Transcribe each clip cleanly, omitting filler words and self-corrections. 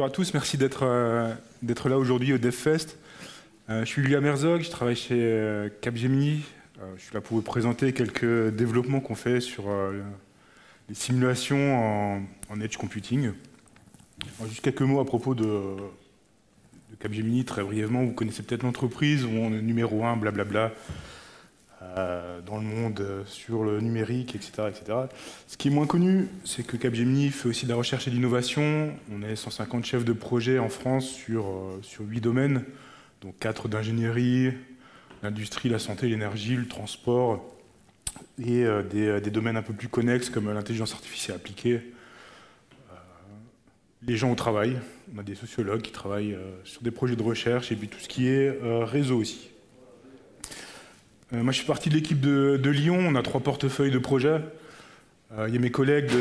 Bonjour à tous, merci d'être là aujourd'hui au DevFest. Je suis Liam Herzog, je travaille chez Capgemini. Je suis là pour vous présenter quelques développements qu'on fait sur les simulations en Edge Computing. Alors, juste quelques mots à propos de Capgemini, très brièvement. Vous connaissez peut-être l'entreprise, on est numéro 1, blablabla, dans le monde sur le numérique, etc., etc. Ce qui est moins connu, c'est que Capgemini fait aussi de la recherche et de l'innovation. On est 150 chefs de projet en France sur 8 domaines, donc 4 d'ingénierie, l'industrie, la santé, l'énergie, le transport, et des domaines un peu plus connexes comme l'intelligence artificielle appliquée, les gens au travail. On a des sociologues qui travaillent sur des projets de recherche et puis tout ce qui est réseau aussi. Moi, je suis partie de l'équipe de Lyon. On a 3 portefeuilles de projets. Il y a mes collègues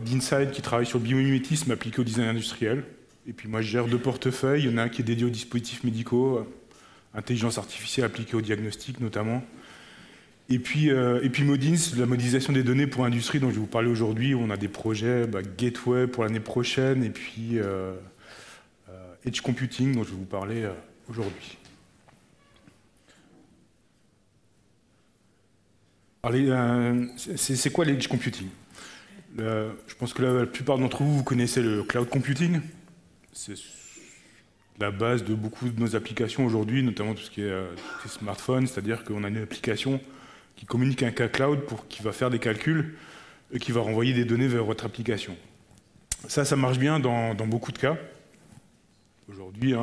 d'Inside qui travaillent sur le biomimétisme appliqué au design industriel. Et puis moi, je gère 2 portefeuilles. Il y en a un qui est dédié aux dispositifs médicaux, intelligence artificielle appliquée au diagnostic notamment. Et puis Modins, la modélisation des données pour l'industrie dont je vais vous parler aujourd'hui. On a des projets Gateway pour l'année prochaine et puis Edge Computing dont je vais vous parler aujourd'hui. C'est quoi l'Edge Computing? Je pense que la plupart d'entre vous connaissez le cloud computing. C'est la base de beaucoup de nos applications aujourd'hui, notamment tout ce qui est smartphone, c'est-à-dire qu'on a une application qui communique avec un cloud qui va faire des calculs et qui va renvoyer des données vers votre application. Ça marche bien dans beaucoup de cas. Aujourd'hui,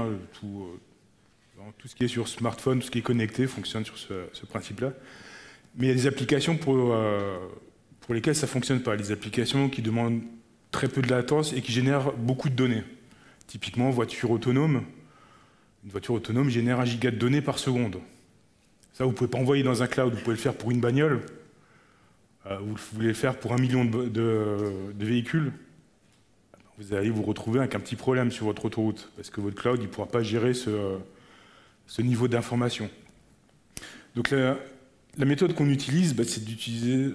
tout ce qui est sur smartphone, tout ce qui est connecté fonctionne sur ce principe-là. Mais il y a des applications pour lesquelles ça ne fonctionne pas. Les applications qui demandent très peu de latence et qui génèrent beaucoup de données. Typiquement, voiture autonome. Une voiture autonome génère 1 giga de données par seconde. Ça, vous ne pouvez pas envoyer dans un cloud. Vous pouvez le faire pour une bagnole. Vous voulez le faire pour 1 million de véhicules. Vous allez vous retrouver avec un petit problème sur votre autoroute. Parce que votre cloud ne pourra pas gérer ce niveau d'information. Donc, la méthode qu'on utilise, c'est d'utiliser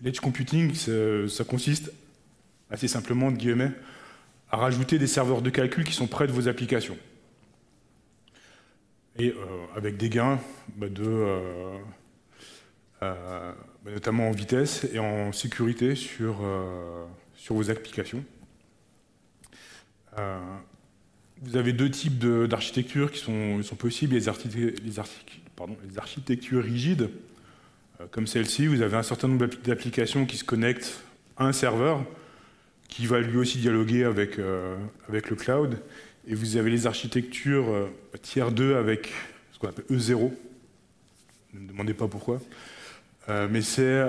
l'edge computing. Ça consiste assez simplement, de guillemets, à rajouter des serveurs de calcul qui sont près de vos applications. Et avec des gains notamment en vitesse et en sécurité sur vos applications. Vous avez 2 types d'architectures qui sont possibles. Les architectures rigides, comme celle-ci, vous avez un certain nombre d'applications qui se connectent à un serveur qui va lui aussi dialoguer avec le cloud. Et vous avez les architectures tier 2 avec ce qu'on appelle E0. Ne me demandez pas pourquoi. Mais c'est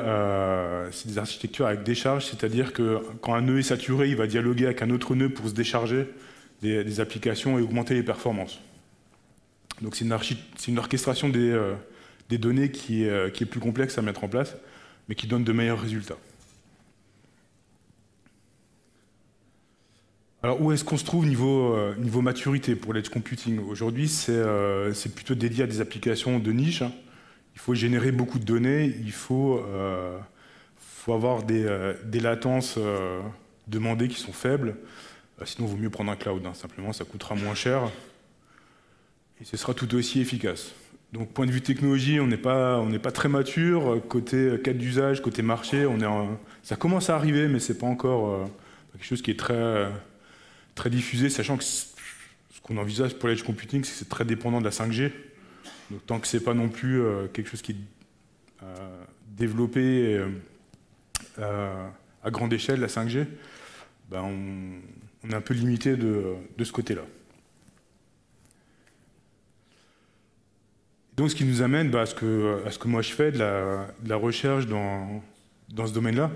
des architectures avec décharge, c'est-à-dire que quand un nœud est saturé, il va dialoguer avec un autre nœud pour se décharger des applications et augmenter les performances. Donc c'est une orchestration des données qui est plus complexe à mettre en place, mais qui donne de meilleurs résultats. Alors où est-ce qu'on se trouve niveau maturité pour l'edge computing? Aujourd'hui, c'est plutôt dédié à des applications de niche. Il faut générer beaucoup de données, il faut avoir des latences demandées qui sont faibles. Sinon, il vaut mieux prendre un cloud. Simplement, ça coûtera moins cher et ce sera tout aussi efficace. Donc, point de vue technologie, on n'est pas très mature. Côté cas d'usage, côté marché, ça commence à arriver, mais c'est pas encore quelque chose qui est très diffusé, sachant que ce qu'on envisage pour l'edge computing, c'est que c'est très dépendant de la 5G. Donc, tant que c'est pas non plus quelque chose qui est développé à grande échelle, la 5G, on est un peu limité de ce côté-là. Donc, ce qui nous amène à ce que moi je fais de la recherche dans ce domaine-là.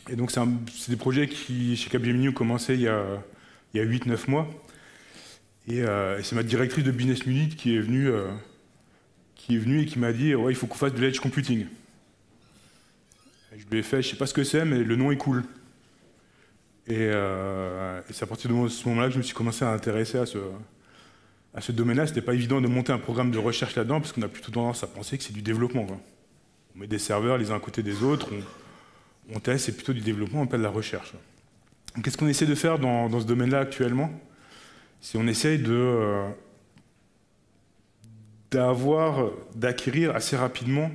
Et donc, c'est des projets qui, chez Capgemini, ont commencé il y a 8-9 mois. Et c'est ma directrice de business unit qui est venue et qui m'a dit ouais, il faut qu'on fasse de l'edge computing. Et je lui ai fait, je ne sais pas ce que c'est, mais le nom est cool. Et c'est à partir de ce moment-là que je me suis commencé à intéresser à ce domaine-là. Ce n'était pas évident de monter un programme de recherche là-dedans, parce qu'on a plutôt tendance à penser que c'est du développement. On met des serveurs les uns à côté des autres, on teste, c'est plutôt du développement, on fait de la recherche. Qu'est-ce qu'on essaie de faire dans ce domaine-là actuellement? C'est on essaye d'acquérir assez rapidement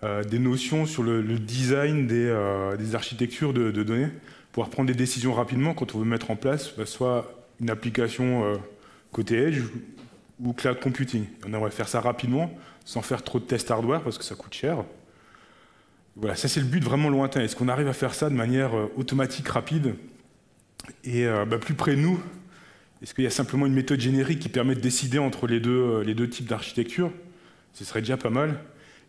des notions sur le design des architectures de données, pouvoir prendre des décisions rapidement quand on veut mettre en place soit une application côté Edge ou cloud computing. On aimerait faire ça rapidement, sans faire trop de tests hardware, parce que ça coûte cher. Voilà, ça c'est le but vraiment lointain. Est-ce qu'on arrive à faire ça de manière automatique, rapide, et plus près de nous? Est-ce qu'il y a simplement une méthode générique qui permet de décider entre les deux types d'architecture? Ce serait déjà pas mal.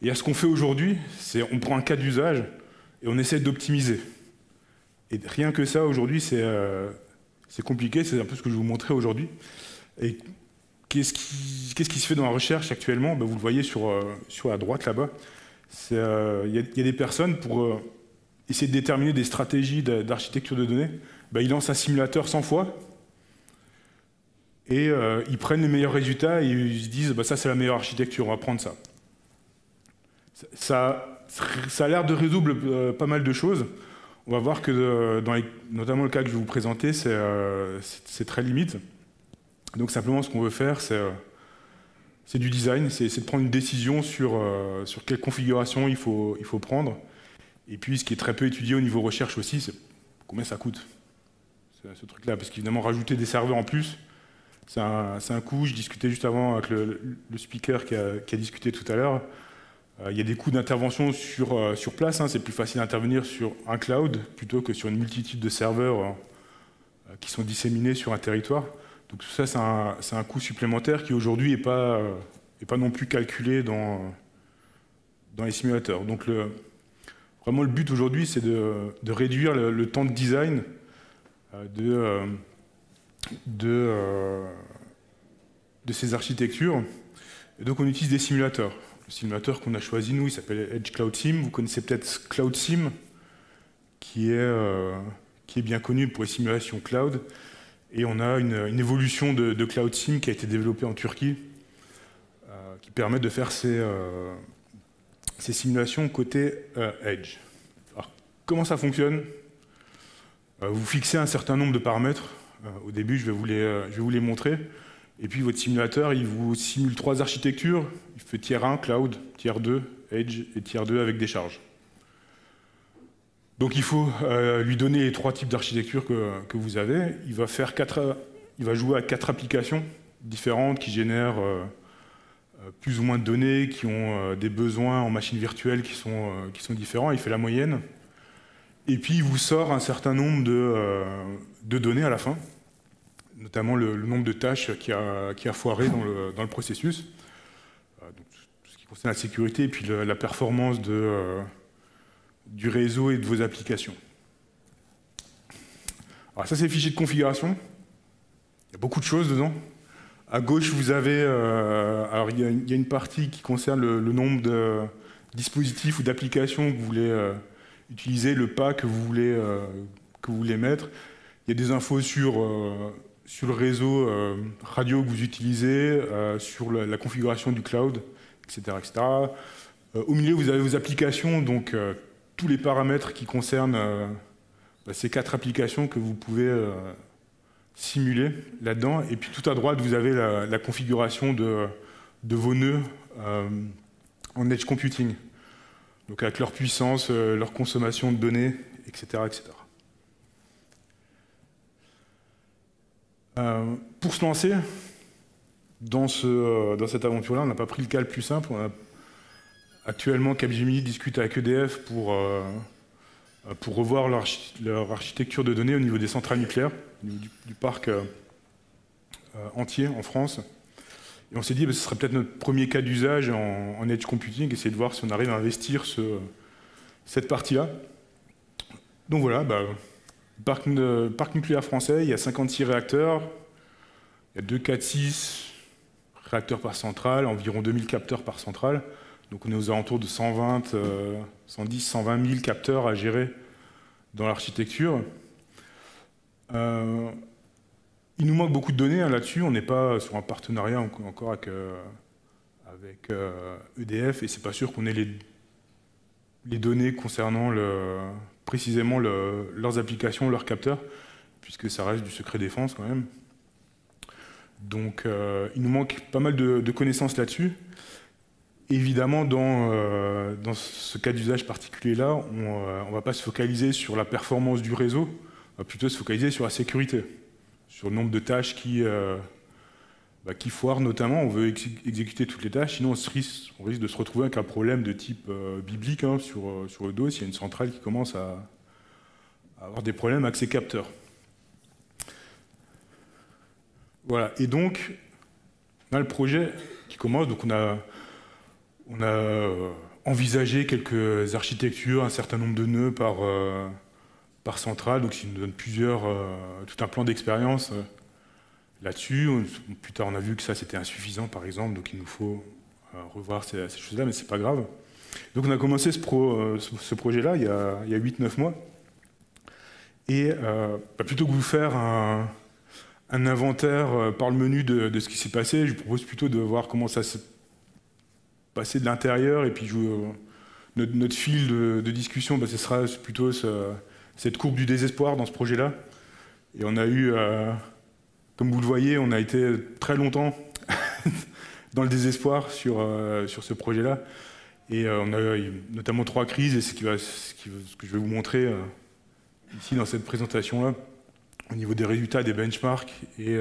Et ce qu'on fait aujourd'hui, c'est on prend un cas d'usage et on essaie d'optimiser. Et rien que ça, aujourd'hui, c'est compliqué. C'est un peu ce que je vais vous montrer aujourd'hui. Et qu'est-ce qui se fait dans la recherche actuellement? Vous le voyez sur la droite là-bas. Il y a des personnes pour essayer de déterminer des stratégies d'architecture de données. Ils lancent un simulateur 100 fois. Et ils prennent les meilleurs résultats et ils se disent ça c'est la meilleure architecture, on va prendre ça. Ça a l'air de résoudre pas mal de choses. On va voir que notamment le cas que je vais vous présenter, c'est très limite. Donc simplement ce qu'on veut faire, c'est du design, c'est de prendre une décision sur quelle configuration il faut prendre. Et puis ce qui est très peu étudié au niveau recherche aussi, c'est combien ça coûte. Ce truc-là, parce qu'évidemment rajouter des serveurs en plus, c'est un coût. Je discutais juste avant avec le speaker qui a discuté tout à l'heure. Il y a des coûts d'intervention sur place. C'est plus facile d'intervenir sur un cloud plutôt que sur une multitude de serveurs qui sont disséminés sur un territoire. Donc tout ça, c'est un coût supplémentaire qui aujourd'hui n'est pas non plus calculé dans les simulateurs. Donc vraiment le but aujourd'hui, c'est de réduire le temps de design de ces architectures. Et donc on utilise des simulateurs. Le simulateur qu'on a choisi, nous, il s'appelle Edge Cloud Sim. Vous connaissez peut-être Cloud Sim, qui est bien connu pour les simulations cloud. Et on a une évolution de Cloud Sim qui a été développée en Turquie, qui permet de faire ces simulations côté Edge. Alors, comment ça fonctionne? Vous fixez un certain nombre de paramètres. Au début, je vais vous les montrer. Et puis votre simulateur, il vous simule 3 architectures. Il fait tier 1, cloud, tier 2, edge, et tier 2 avec des charges. Donc il faut lui donner les 3 types d'architectures que vous avez. Il va jouer à 4 applications différentes qui génèrent plus ou moins de données, qui ont des besoins en machine virtuelle qui sont différents. Il fait la moyenne. Et puis il vous sort un certain nombre de données à la fin, notamment le nombre de tâches qui a foiré dans le processus. Donc, tout ce qui concerne la sécurité et puis la performance du réseau et de vos applications. Alors ça, c'est le fichier de configuration. Il y a beaucoup de choses dedans. À gauche, vous avez... alors il y a une partie qui concerne le nombre de dispositifs ou d'applications que vous voulez utiliser, le pas que vous voulez mettre. Il y a des infos sur le réseau radio que vous utilisez, sur la configuration du cloud, etc. etc. Au milieu, vous avez vos applications, donc tous les paramètres qui concernent ces 4 applications que vous pouvez simuler là-dedans. Et puis tout à droite, vous avez la configuration de vos nœuds en edge computing. Donc avec leur puissance, leur consommation de données, etc. etc. Pour se lancer dans cette aventure-là, on n'a pas pris le cas le plus simple. Actuellement, Capgemini discute avec EDF pour revoir leur architecture de données au niveau des centrales nucléaires, au niveau du parc entier en France. Et on s'est dit que ce serait peut-être notre premier cas d'usage en edge computing, essayer de voir si on arrive à investir cette partie-là. Donc voilà, parc nucléaire français, il y a 56 réacteurs, il y a 2, 4, 6 réacteurs par centrale, environ 2000 capteurs par centrale. Donc on est aux alentours de 120, 110, 120 000 capteurs à gérer dans l'architecture. Il nous manque beaucoup de données là-dessus, on n'est pas sur un partenariat encore avec EDF, et c'est pas sûr qu'on ait les données concernant précisément leurs applications, leurs capteurs, puisque ça reste du secret défense quand même. Donc il nous manque pas mal de connaissances là-dessus. Évidemment, dans ce cas d'usage particulier-là, on ne va pas se focaliser sur la performance du réseau, on va plutôt se focaliser sur la sécurité, sur le nombre de tâches qui foirent notamment. On veut exécuter toutes les tâches, sinon on risque de se retrouver avec un problème de type biblique sur le dos, s'il y a une centrale qui commence à avoir des problèmes avec ses capteurs. Voilà, et donc, on a le projet qui commence, donc on a envisagé quelques architectures, un certain nombre de nœuds par centrale, donc ça nous donne tout un plan d'expérience là-dessus. Plus tard, on a vu que ça, c'était insuffisant, par exemple, donc il nous faut revoir ces choses-là, mais c'est pas grave. Donc on a commencé ce projet-là il y a 8-9 mois, et plutôt que vous faire un inventaire par le menu de ce qui s'est passé, je vous propose plutôt de voir comment ça s'est passé de l'intérieur, et puis notre fil de discussion, ce sera plutôt cette courbe du désespoir dans ce projet-là. Et on a eu, comme vous le voyez, on a été très longtemps dans le désespoir sur ce projet-là. Et on a eu notamment 3 crises, et ce que je vais vous montrer ici dans cette présentation-là, au niveau des résultats, des benchmarks et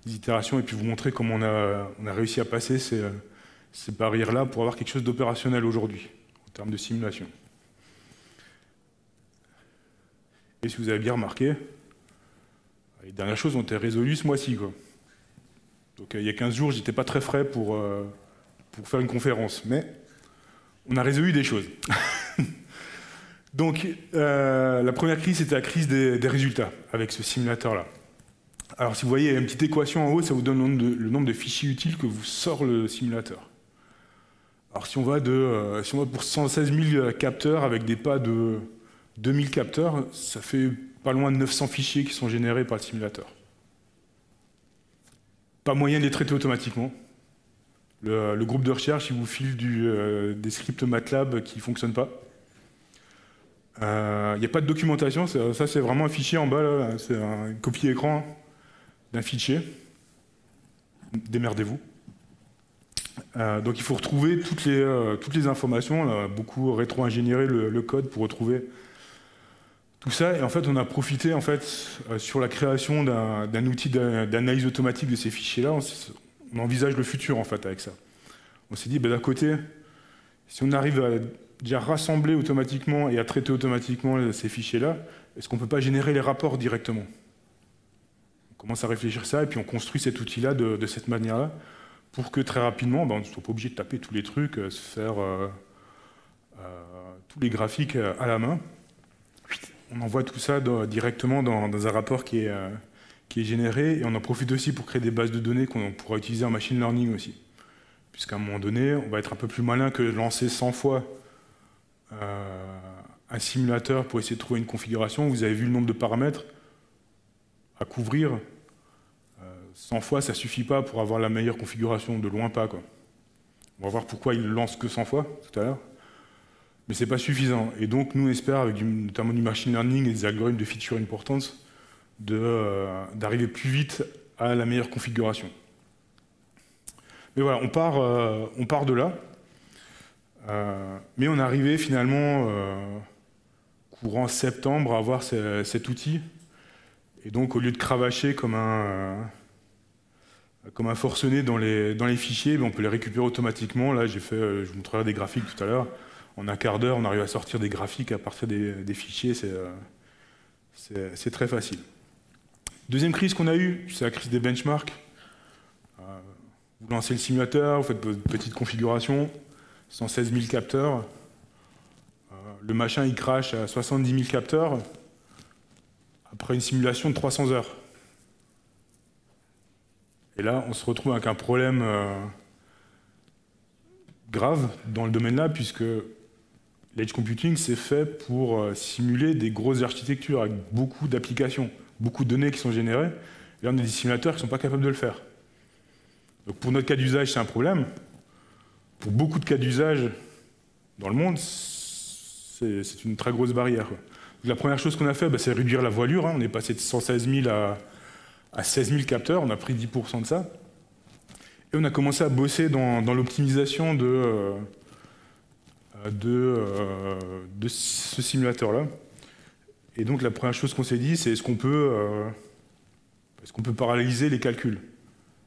des itérations, et puis vous montrer comment on a réussi à passer ces barrières-là pour avoir quelque chose d'opérationnel aujourd'hui, en termes de simulation. Et si vous avez bien remarqué, les dernières choses ont été résolues ce mois-ci, quoi. Donc il y a 15 jours, j'étais pas très frais pour faire une conférence, mais on a résolu des choses. Donc la première crise, c'était la crise des résultats, avec ce simulateur-là. Alors si vous voyez, il y a une petite équation en haut, ça vous donne le nombre de fichiers utiles que vous sort le simulateur. Alors si on va pour 116 000 capteurs avec des pas de 2000 capteurs, ça fait pas loin de 900 fichiers qui sont générés par le simulateur. Pas moyen de les traiter automatiquement. Le groupe de recherche, il vous file des scripts MATLAB qui ne fonctionnent pas. Il n'y a pas de documentation, ça c'est vraiment un fichier en bas, c'est une copie écran d'un fichier. Démerdez-vous. Donc il faut retrouver toutes les informations, on a beaucoup rétro-ingénieré le code pour retrouver tout ça, et en fait on a profité sur la création d'un outil d'analyse automatique de ces fichiers-là. On envisage le futur en fait avec ça. On s'est dit, d'un côté, si on arrive à déjà rassembler automatiquement et à traiter automatiquement ces fichiers-là, est-ce qu'on ne peut pas générer les rapports directement? On commence à réfléchir ça, et puis on construit cet outil-là de cette manière-là, pour que très rapidement, on ne soit pas obligé de taper tous les trucs, se faire tous les graphiques à la main. On envoie tout ça directement dans un rapport qui est généré, et on en profite aussi pour créer des bases de données qu'on pourra utiliser en machine learning aussi. Puisqu'à un moment donné, on va être un peu plus malin que de lancer 100 fois un simulateur pour essayer de trouver une configuration. Vous avez vu le nombre de paramètres à couvrir. 100 fois, ça ne suffit pas pour avoir la meilleure configuration, de loin pas, quoi. On va voir pourquoi il ne lance que 100 fois tout à l'heure. Mais ce n'est pas suffisant. Et donc, nous, on espère, avec notamment du machine learning et des algorithmes de feature importance, d'arriver plus vite à la meilleure configuration. Mais voilà, on part de là. Mais on est arrivé finalement, courant septembre, à avoir cet outil. Et donc, au lieu de cravacher comme un forcené dans les fichiers, on peut les récupérer automatiquement. Là, je vous montrerai des graphiques tout à l'heure. En un quart d'heure, on arrive à sortir des graphiques à partir des fichiers. C'est très facile. Deuxième crise qu'on a eue, c'est la crise des benchmarks. Vous lancez le simulateur, vous faites votre petite configuration, 116 000 capteurs. Le machin, il crache à 70 000 capteurs après une simulation de 300 heures. Et là, on se retrouve avec un problème grave dans le domaine-là, puisque l'edge computing, c'est fait pour simuler des grosses architectures avec beaucoup d'applications, beaucoup de données qui sont générées. Et là, on a des simulateurs qui ne sont pas capables de le faire. Donc pour notre cas d'usage, c'est un problème. Pour beaucoup de cas d'usage dans le monde, c'est une très grosse barrière, quoi. La première chose qu'on a fait, c'est réduire la voilure. On est passé de 116 000 à 16 000 capteurs. On a pris 10% de ça. Et on a commencé à bosser dans l'optimisation de ce simulateur-là. Et donc la première chose qu'on s'est dit, c'est est-ce qu'on peut paralléliser les calculs.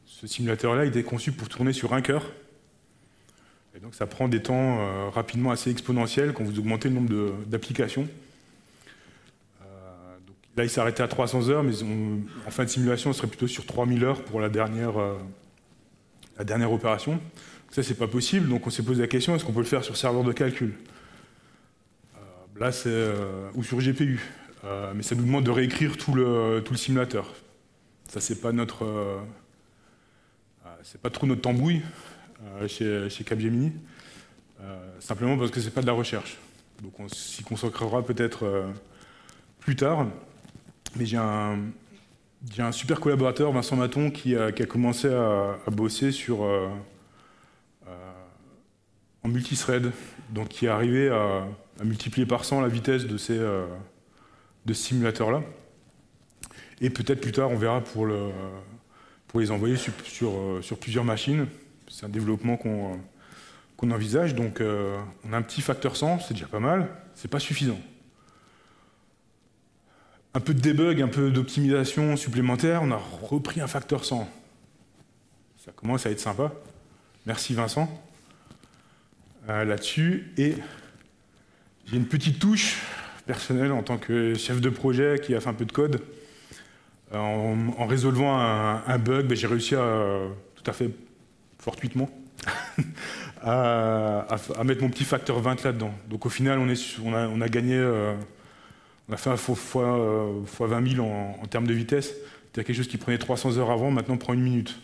Ce simulateur-là était conçu pour tourner sur un cœur. Et donc ça prend des temps rapidement assez exponentiels quand vous augmentez le nombre d'applications. Là, il s'arrêtait à 300 heures, mais en fin de simulation, on serait plutôt sur 3000 heures pour la dernière opération. Ça, c'est pas possible, donc on s'est posé la question, est-ce qu'on peut le faire sur serveur de calcul? Là, ou sur GPU. Mais ça nous demande de réécrire tout le simulateur. Ça, c'est pas trop notre tambouille chez Capgemini, simplement parce que c'est pas de la recherche. Donc on s'y consacrera peut-être plus tard. Mais j'ai un super collaborateur, Vincent Maton, qui a commencé à bosser en multithread, donc qui est arrivé à multiplier par 100 la vitesse de ce simulateur-là. Et peut-être plus tard, on verra pour les envoyer sur plusieurs machines. C'est un développement qu'on envisage. Donc on a un petit facteur 100, c'est déjà pas mal. C'est pas suffisant. Un peu de debug, un peu d'optimisation supplémentaire, on a repris un facteur 100. Ça commence à être sympa. Merci Vincent là-dessus. Et j'ai une petite touche personnelle en tant que chef de projet qui a fait un peu de code. En résolvant un bug, j'ai réussi tout à fait fortuitement à mettre mon petit facteur 20 là-dedans. Donc au final, on a gagné... on a fait un fois 20 000 en termes de vitesse. C'est-à-dire quelque chose qui prenait 300 heures avant, maintenant prend 1 minute.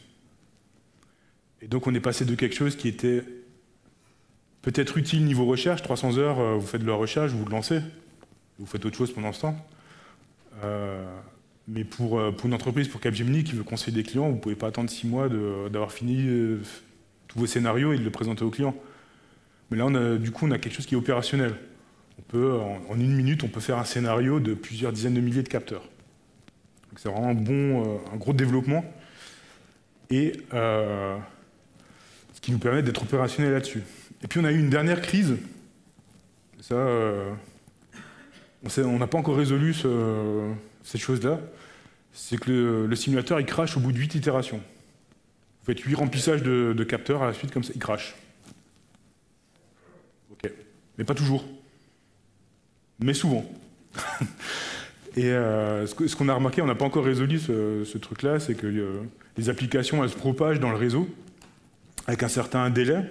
Et donc on est passé de quelque chose qui était peut-être utile niveau recherche. 300 heures, vous faites de la recherche, vous le lancez. Vous faites autre chose pendant ce temps. Mais pour une entreprise, pour Capgemini, qui veut conseiller des clients, vous ne pouvez pas attendre 6 mois d'avoir fini tous vos scénarios et de le présenter aux clients. Mais là, du coup, on a quelque chose qui est opérationnel. En 1 minute, on peut faire un scénario de plusieurs dizaines de milliers de capteurs. C'est vraiment un gros développement. Et ce qui nous permet d'être opérationnel là-dessus. Et puis on a eu une dernière crise. Ça, on n'a pas encore résolu cette chose-là. C'est que le simulateur, il crache au bout de 8 itérations. Vous faites 8 remplissages de capteurs à la suite, comme ça, il crache. OK. Mais pas toujours. Mais souvent. Et ce qu'on a remarqué, on n'a pas encore résolu ce truc-là, c'est que les applications, elles se propagent dans le réseau avec un certain délai.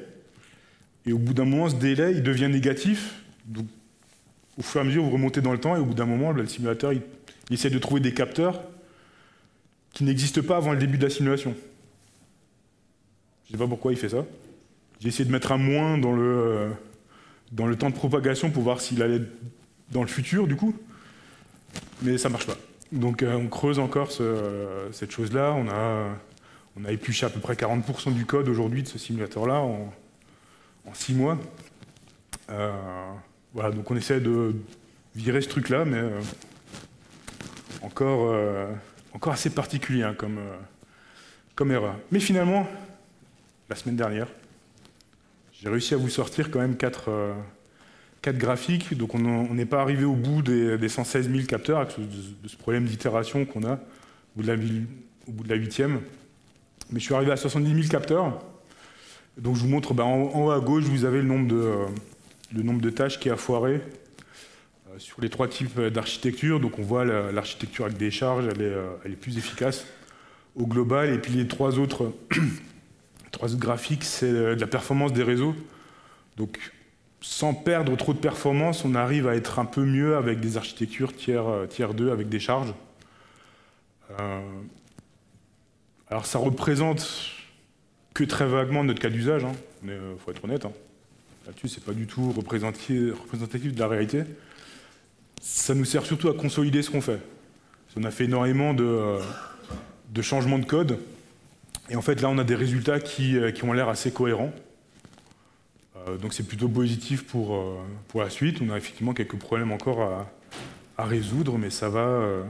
Et au bout d'un moment, ce délai, il devient négatif. Donc, au fur et à mesure, vous remontez dans le temps, et au bout d'un moment, le simulateur, il essaie de trouver des capteurs qui n'existent pas avant le début de la simulation. Je ne sais pas pourquoi il fait ça. J'ai essayé de mettre un moins dans le temps de propagation pour voir s'il allait dans le futur, du coup. Mais ça ne marche pas. Donc on creuse encore cette chose-là. On a épluché à peu près 40% du code aujourd'hui de ce simulateur-là en 6 mois. Voilà, donc on essaie de virer ce truc-là, mais encore assez particulier hein, comme erreur. Mais finalement, la semaine dernière, j'ai réussi à vous sortir quand même 4 graphiques. Donc on n'est pas arrivé au bout des 116 000 capteurs à cause de ce problème d'itération qu'on a au bout de la 8e. Mais je suis arrivé à 70 000 capteurs. Donc je vous montre, en haut à gauche, vous avez le nombre de tâches qui a foiré sur les 3 types d'architecture. Donc on voit l'architecture avec des charges, elle est plus efficace au global. Et puis les 3 autres graphiques, c'est de la performance des réseaux. Donc sans perdre trop de performance, on arrive à être un peu mieux avec des architectures tiers 2 avec des charges. Alors ça représente que très vaguement notre cas d'usage, hein. Mais faut être honnête. Hein. Là-dessus, c'est pas du tout représentatif de la réalité. Ça nous sert surtout à consolider ce qu'on fait. On a fait énormément de changements de code. Et en fait, là, on a des résultats qui ont l'air assez cohérents. Donc c'est plutôt positif pour la suite. On a effectivement quelques problèmes encore à à résoudre, mais ça va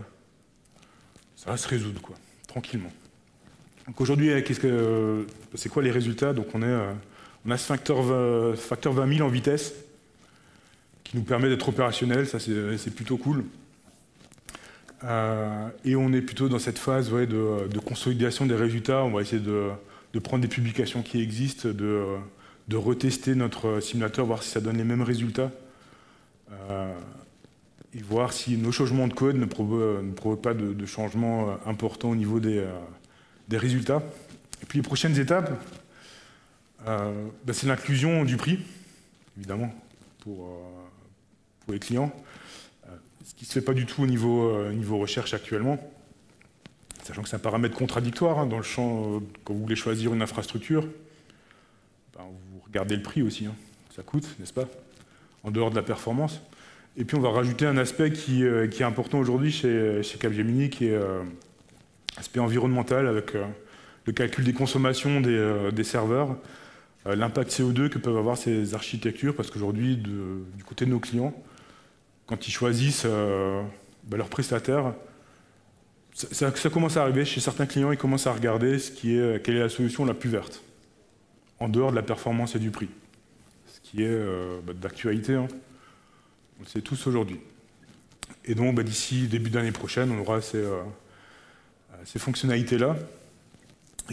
se résoudre, quoi, tranquillement. Donc aujourd'hui, c'est quoi les résultats? Donc on a ce facteur 20 000 en vitesse qui nous permet d'être opérationnel, ça c'est plutôt cool. Et on est plutôt dans cette phase de consolidation des résultats. On va essayer de prendre des publications qui existent, de retester notre simulateur, voir si ça donne les mêmes résultats, et voir si nos changements de code ne provoquent pas de changements importants au niveau des résultats. Et puis les prochaines étapes, c'est l'inclusion du prix, évidemment, pour les clients. Ce qui ne se fait pas du tout au niveau recherche actuellement, sachant que c'est un paramètre contradictoire dans le champ, quand vous voulez choisir une infrastructure, vous regardez le prix aussi, ça coûte, n'est-ce pas, en dehors de la performance. Et puis on va rajouter un aspect qui est important aujourd'hui chez Capgemini, qui est l'aspect environnemental, avec le calcul des consommations des serveurs, l'impact CO2 que peuvent avoir ces architectures, parce qu'aujourd'hui, du côté de nos clients, quand ils choisissent leur prestataire, ça commence à arriver. Chez certains clients, ils commencent à regarder quelle est la solution la plus verte, en dehors de la performance et du prix. Ce qui est d'actualité, on le sait tous aujourd'hui. Et donc, d'ici début d'année prochaine, on aura ces fonctionnalités-là.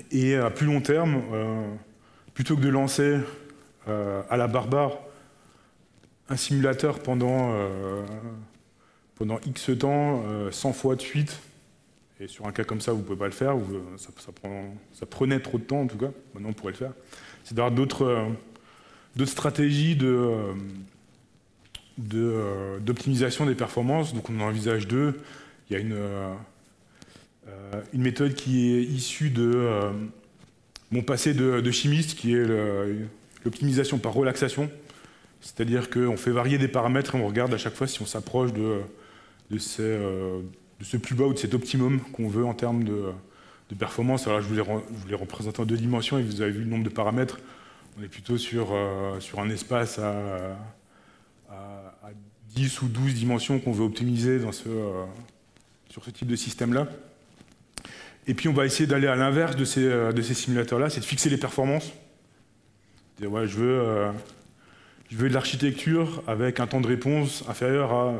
Et à plus long terme, plutôt que de lancer à la barbare un simulateur pendant X temps, 100 fois de suite, et sur un cas comme ça, vous ne pouvez pas le faire, ça prenait trop de temps en tout cas, maintenant on pourrait le faire, c'est d'avoir d'autres stratégies d'optimisation des performances. Donc on en envisage deux. Il y a une méthode qui est issue de mon passé de chimiste, qui est l'optimisation par relaxation. C'est-à-dire qu'on fait varier des paramètres et on regarde à chaque fois si on s'approche de ce plus bas ou de cet optimum qu'on veut en termes de performance. Alors là, je vous l'ai représenté en 2 dimensions et vous avez vu le nombre de paramètres. On est plutôt sur un espace à 10 ou 12 dimensions qu'on veut optimiser sur ce type de système-là. Et puis on va essayer d'aller à l'inverse de ces simulateurs-là, c'est de fixer les performances. Ouais, je veux de l'architecture avec un temps de réponse inférieur à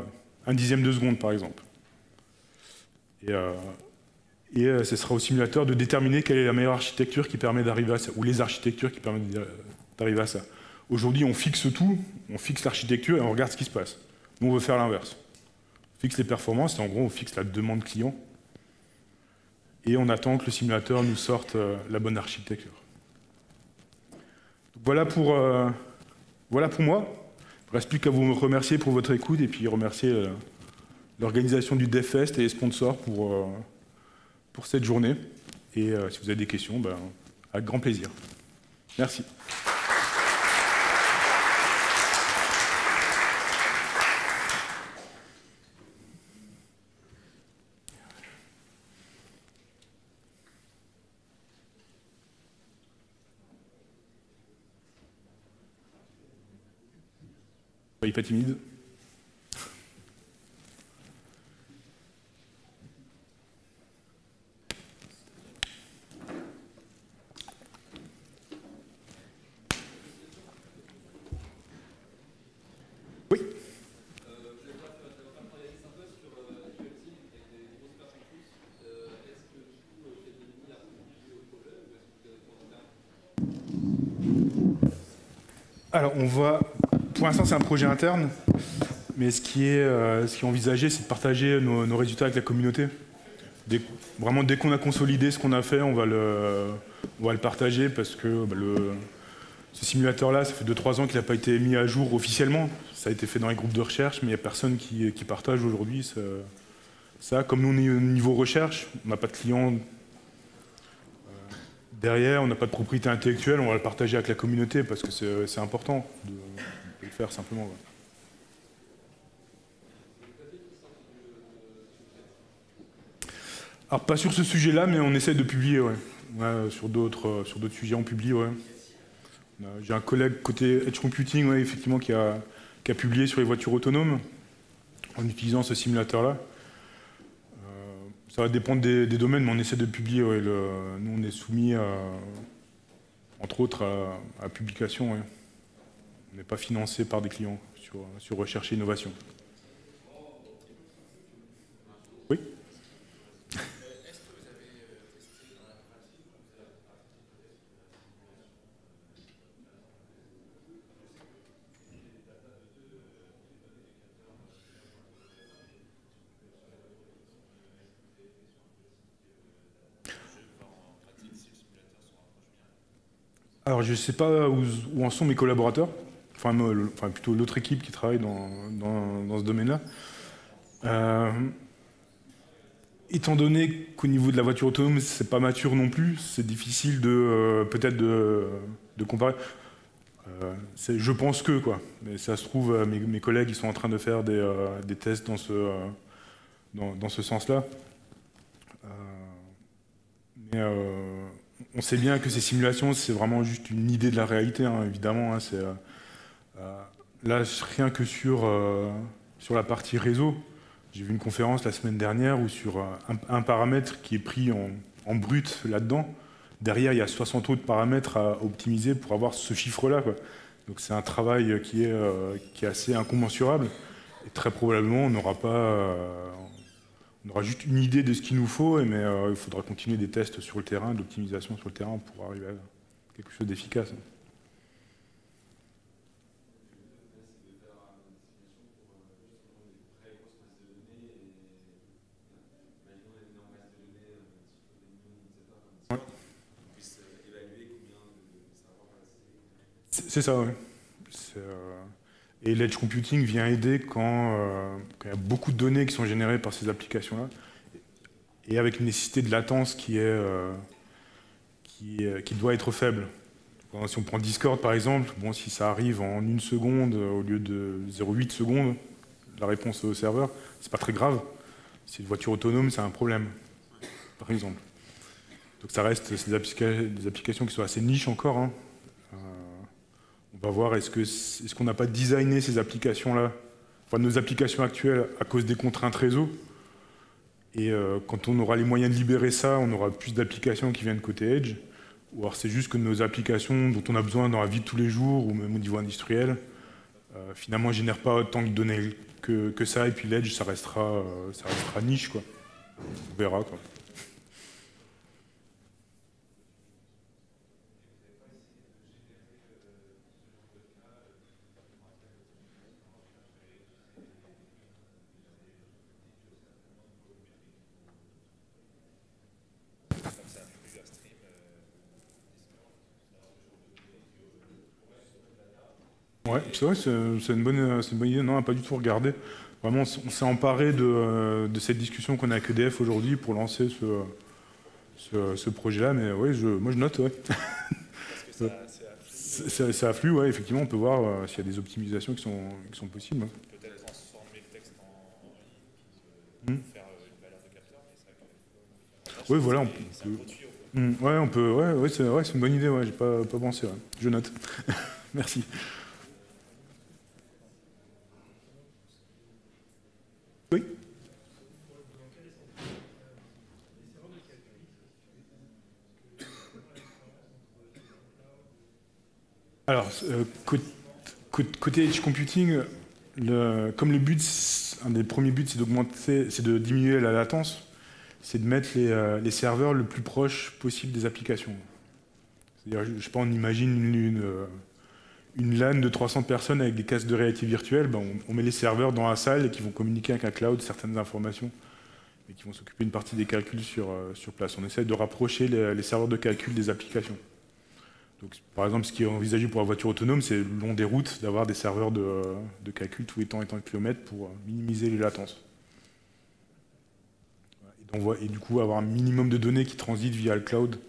1/10 de seconde, par exemple. Et ce sera au simulateur de déterminer quelle est la meilleure architecture qui permet d'arriver à ça, ou les architectures qui permettent d'arriver à ça. Aujourd'hui, on fixe tout, on fixe l'architecture et on regarde ce qui se passe. Nous, on veut faire l'inverse. On fixe les performances et en gros, on fixe la demande client. Et on attend que le simulateur nous sorte la bonne architecture. Donc, voilà pour moi. Il ne reste plus qu'à vous remercier pour votre écoute et puis remercier l'organisation du DevFest et les sponsors pour cette journée. Et si vous avez des questions, avec grand plaisir. Merci. Soyez pas timide. Oui. Alors, on voit. Pour l'instant, c'est un projet interne, mais ce qui est envisagé, c'est de partager nos résultats avec la communauté. Vraiment, dès qu'on a consolidé ce qu'on a fait, on va le partager parce que ce simulateur-là, ça fait 2-3 ans qu'il n'a pas été mis à jour officiellement. Ça a été fait dans les groupes de recherche, mais il n'y a personne qui partage aujourd'hui ça. Comme nous, on est au niveau recherche, on n'a pas de clients derrière, on n'a pas de propriété intellectuelle, on va le partager avec la communauté parce que c'est important de le faire simplement. Ouais. Alors pas sur ce sujet-là, mais on essaie de publier, ouais. Ouais, sur d'autres sujets, on publie, ouais. J'ai un collègue côté Edge Computing, ouais, effectivement, qui a publié sur les voitures autonomes. en utilisant ce simulateur-là. Ça va dépendre des domaines, mais on essaie de publier. Ouais, nous, on est soumis, entre autres, à publication. Ouais. On n'est pas financé par des clients sur recherche et innovation. Oui. Alors, je ne sais pas où en sont mes collaborateurs, enfin plutôt l'autre équipe qui travaille dans ce domaine-là. Étant donné qu'au niveau de la voiture autonome, c'est pas mature non plus, c'est difficile peut-être de comparer. Je pense que, quoi. Mais ça se trouve, mes collègues ils sont en train de faire des tests dans ce sens-là. Mais on sait bien que ces simulations, c'est vraiment juste une idée de la réalité, hein, évidemment. Hein, là, rien que sur la partie réseau, j'ai vu une conférence la semaine dernière où sur un paramètre qui est pris en brut là-dedans, derrière, il y a 60 autres paramètres à optimiser pour avoir ce chiffre-là. Donc c'est un travail qui est assez incommensurable. Et très probablement, on aura juste une idée de ce qu'il nous faut, mais il faudra continuer des tests sur le terrain, de l'optimisation sur le terrain pour arriver à quelque chose d'efficace. Ouais. C'est ça, oui. Et l'edge computing vient aider quand il y a beaucoup de données qui sont générées par ces applications-là, et avec une nécessité de latence qui doit être faible. Si on prend Discord par exemple, bon, si ça arrive en 1 seconde au lieu de 0,8 secondes, la réponse au serveur, c'est pas très grave. Si c'est une voiture autonome, c'est un problème, par exemple. Donc ça reste des applications qui sont assez niches encore. Hein. On va voir, est-ce qu'on n'a pas designé ces applications-là, enfin nos applications actuelles, à cause des contraintes réseau. Et quand on aura les moyens de libérer ça, on aura plus d'applications qui viennent côté Edge. Ou alors c'est juste que nos applications dont on a besoin dans la vie de tous les jours, ou même au niveau industriel, finalement ne génèrent pas autant de données que ça, et puis l'Edge, ça restera niche, quoi. On verra, quoi. Ouais, c'est vrai, c'est une bonne idée. Non, on n'a pas du tout regardé. Vraiment, on s'est emparé de cette discussion qu'on a avec EDF aujourd'hui pour lancer ce projet-là. Mais oui, moi je note, ouais. Ça afflue, ouais, effectivement, on peut voir s'il y a des optimisations qui sont possibles. Peut-être transformer le texte en ligne, faire une valeur de capteur, mais ça. Oui, voilà, on peut. Ouais, c'est une bonne idée, ouais, j'ai pas pensé, ouais. Je note. Merci. Oui. Alors, côté edge computing, comme le but, un des premiers buts, c'est de diminuer la latence, c'est de mettre les serveurs le plus proche possible des applications. C'est-à-dire, je sais pas, on imagine une LAN de 300 personnes avec des casques de réalité virtuelle, ben on met les serveurs dans la salle et qui vont communiquer avec un cloud certaines informations et qui vont s'occuper d'une partie des calculs sur place. On essaie de rapprocher les serveurs de calcul des applications. Donc, par exemple, ce qui est envisagé pour la voiture autonome, c'est le long des routes d'avoir des serveurs de calcul tous les temps et tant de kilomètres pour minimiser les latences. Et du coup, avoir un minimum de données qui transitent via le cloud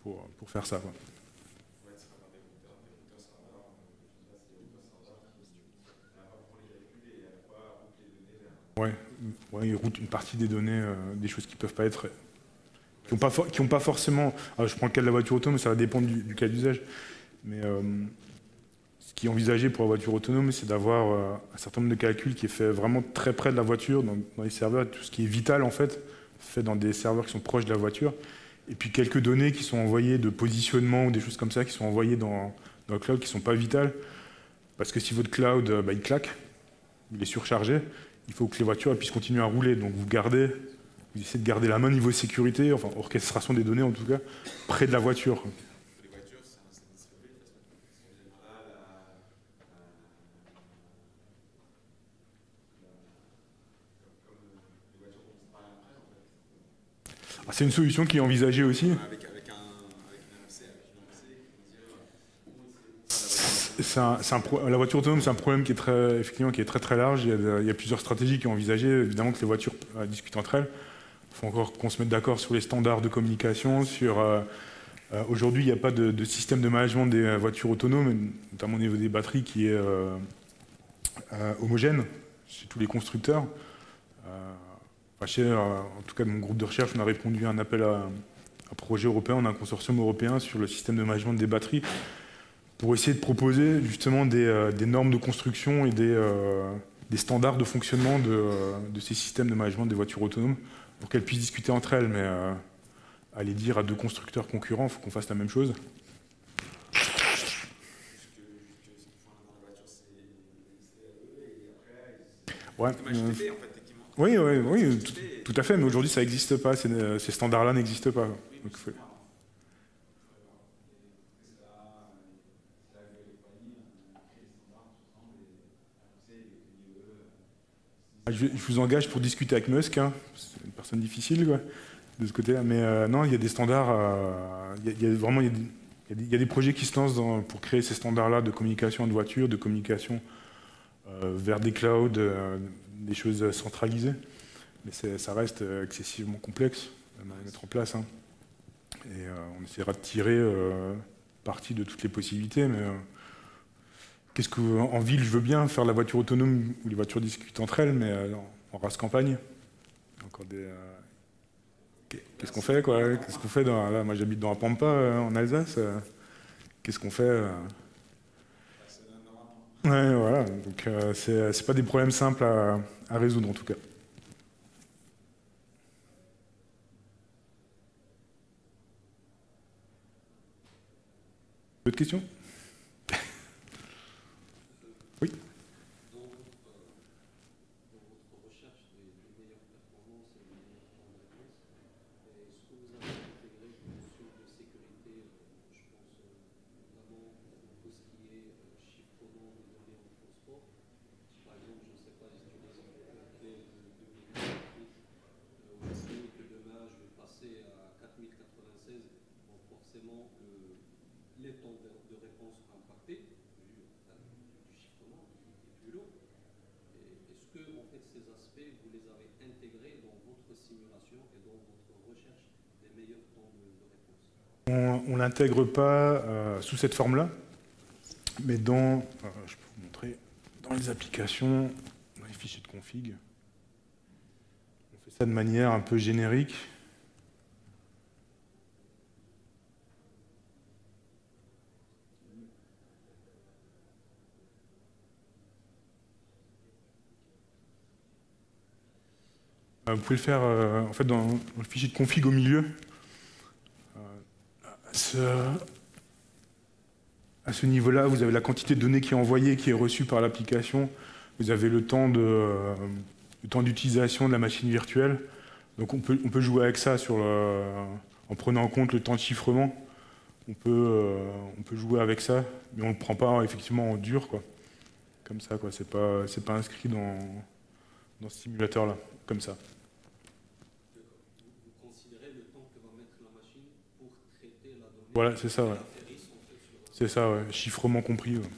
pour faire ça. Quoi. Ouais, il route une partie des données, des choses qui peuvent pas être, qui ont pas forcément. Alors je prends le cas de la voiture autonome, ça va dépendre du cas d'usage. Mais qui est envisagé pour la voiture autonome, c'est d'avoir un certain nombre de calculs qui est fait vraiment très près de la voiture, dans les serveurs, tout ce qui est vital en fait, fait dans des serveurs qui sont proches de la voiture, et puis quelques données qui sont envoyées de positionnement ou des choses comme ça, qui sont envoyées dans le cloud, qui ne sont pas vitales, parce que si votre cloud il claque, il est surchargé, il faut que les voitures puissent continuer à rouler, donc vous essayez de garder la main niveau sécurité, enfin orchestration des données en tout cas, près de la voiture. Les voitures, c'est distribué de façon. Les voitures qu'on se parle après, en fait. C'est une solution qui est envisagée aussi. Avec un NFC, La voiture autonome, c'est un problème qui est effectivement, qui est très très large. Il y a plusieurs stratégies qui sont envisagées. Évidemment que les voitures discutent entre elles. Il faut encore qu'on se mette d'accord sur les standards de communication. Aujourd'hui, il n'y a pas de système de management des voitures autonomes, notamment au niveau des batteries, qui est homogène chez tous les constructeurs. En tout cas, de mon groupe de recherche, on a répondu à un appel à un projet européen. On a un consortium européen sur le système de management des batteries pour essayer de proposer justement des normes de construction et des standards de fonctionnement de ces systèmes de management des voitures autonomes pour qu'elles puissent discuter entre elles. Mais aller dire à deux constructeurs concurrents, il faut qu'on fasse la même chose. Ouais. Oui, tout à fait, mais aujourd'hui ça n'existe pas, ces standards-là n'existent pas. Donc, je vous engage pour discuter avec Musk, hein. C'est une personne difficile quoi, de ce côté-là, mais non, il y a des standards, il y a des projets qui se lancent pour créer ces standards-là de communication de voitures, de communication vers des clouds, des choses centralisées. Mais ça reste excessivement complexe à mettre en place. Hein. Et on essaiera de tirer parti de toutes les possibilités. Mais qu'est-ce qu'en ville, je veux bien faire la voiture autonome où les voitures discutent entre elles, mais en race campagne, encore des. Qu'est-ce qu'on fait quoi? Qu'est-ce qu'on fait là, moi j'habite dans la Pampa en Alsace. Qu'est-ce qu'on fait Ouais, voilà. Donc c'est pas des problèmes simples à résoudre en tout cas. D'autres questions? Oui. Dans votre recherche des meilleures performances et des meilleurs temps de réponse, est-ce que vous avez intégré des notions de sécurité, je pense notamment pour tout ce qui est chiffrement de données en transport? Par exemple, je ne sais pas, j'utilise un concret de 2018, où j'estime que demain je vais passer à 4096, bon, forcément les temps de réponse seront impactés, vu du chiffrement qui est plus lourd. Est-ce que en fait, ces aspects, vous les avez intégrés dans votre simulation et dans votre recherche des meilleurs temps de réponse? On ne l'intègre pas sous cette forme-là, mais je peux vous montrer, dans les applications, dans les fichiers de config, on fait ça de manière un peu générique. Vous pouvez le faire en fait, dans le fichier de config au milieu. À ce niveau-là, vous avez la quantité de données qui est envoyée, qui est reçue par l'application. Vous avez le temps d'utilisation de la machine virtuelle. Donc on peut jouer avec ça en prenant en compte le temps de chiffrement. On peut jouer avec ça, mais on ne le prend pas effectivement en dur, quoi. Comme ça, quoi. C'est pas inscrit dans ce simulateur-là, comme ça. Vous considérez le temps que va mettre la machine pour traiter la donnée? Voilà, c'est ça, ouais. C'est ça, ouais. Chiffrement compris. Ouais. Et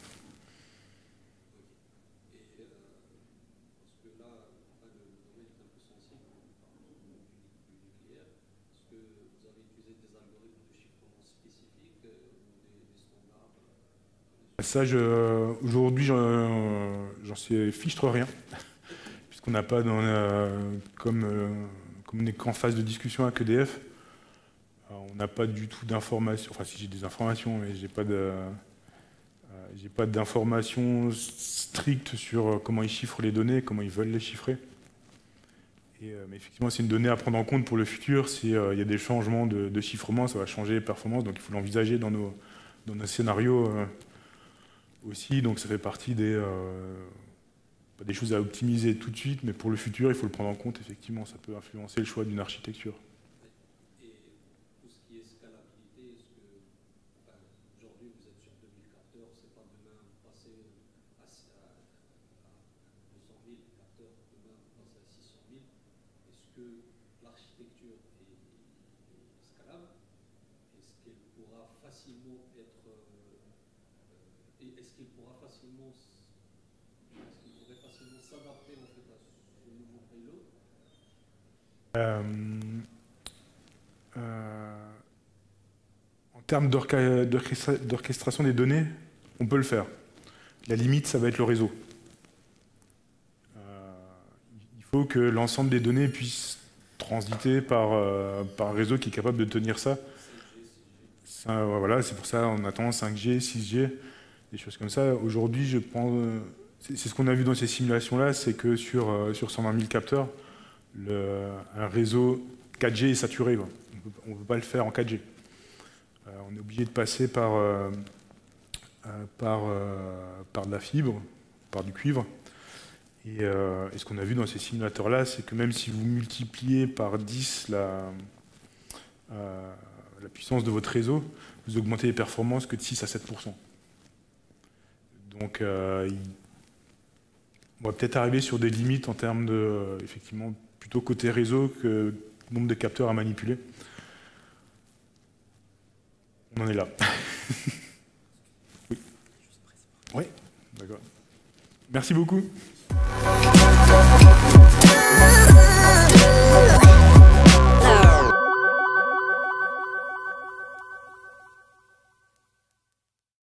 parce que là, le domaine est un peu sensible, du nucléaire. Est-ce que vous avez utilisé des algorithmes de chiffrement spécifiques ou des standards? Ça, aujourd'hui, j'en sais fichtre rien, puisqu'on n'a pas, comme on n'est qu'en phase de discussion avec EDF, on n'a pas du tout d'informations. Enfin, si j'ai des informations, mais j'ai j'ai pas d'informations strictes sur comment ils chiffrent les données, comment ils veulent les chiffrer. Mais effectivement, c'est une donnée à prendre en compte pour le futur. S'il y a des changements de chiffrement, ça va changer les performances, donc il faut l'envisager dans nos scénarios aussi. Donc ça fait partie pas des choses à optimiser tout de suite, mais pour le futur, il faut le prendre en compte. Effectivement, ça peut influencer le choix d'une architecture. Et tout ce qui est scalabilité, est-ce que aujourd'hui vous êtes sur 2000 capteurs, c'est pas demain vous passez à 200 000 capteurs, demain vous passez à 600 000. Est-ce que l'architecture est scalable? Est-ce qu'elle pourra facilement être est-ce qu'il pourra facilement s'adapter en fait à ce nouveau payload? En termes d'orchestration des données, on peut le faire. La limite, ça va être le réseau. Il faut que l'ensemble des données puisse transiter par un réseau qui est capable de tenir ça. Voilà, c'est pour ça on attend 5G, 6G, des choses comme ça. Aujourd'hui, je pense, c'est ce qu'on a vu dans ces simulations-là, c'est que sur 120 000 capteurs, un réseau 4G est saturé. On ne peut pas le faire en 4G. On est obligé de passer par de la fibre, par du cuivre. Et ce qu'on a vu dans ces simulateurs-là, c'est que même si vous multipliez par 10 la puissance de votre réseau, vous augmentez les performances que de 6 à 7%. Donc, on va peut-être arriver sur des limites en termes de, effectivement, plutôt côté réseau que nombre de capteurs à manipuler. On en est là. Oui. Oui, d'accord. Merci beaucoup.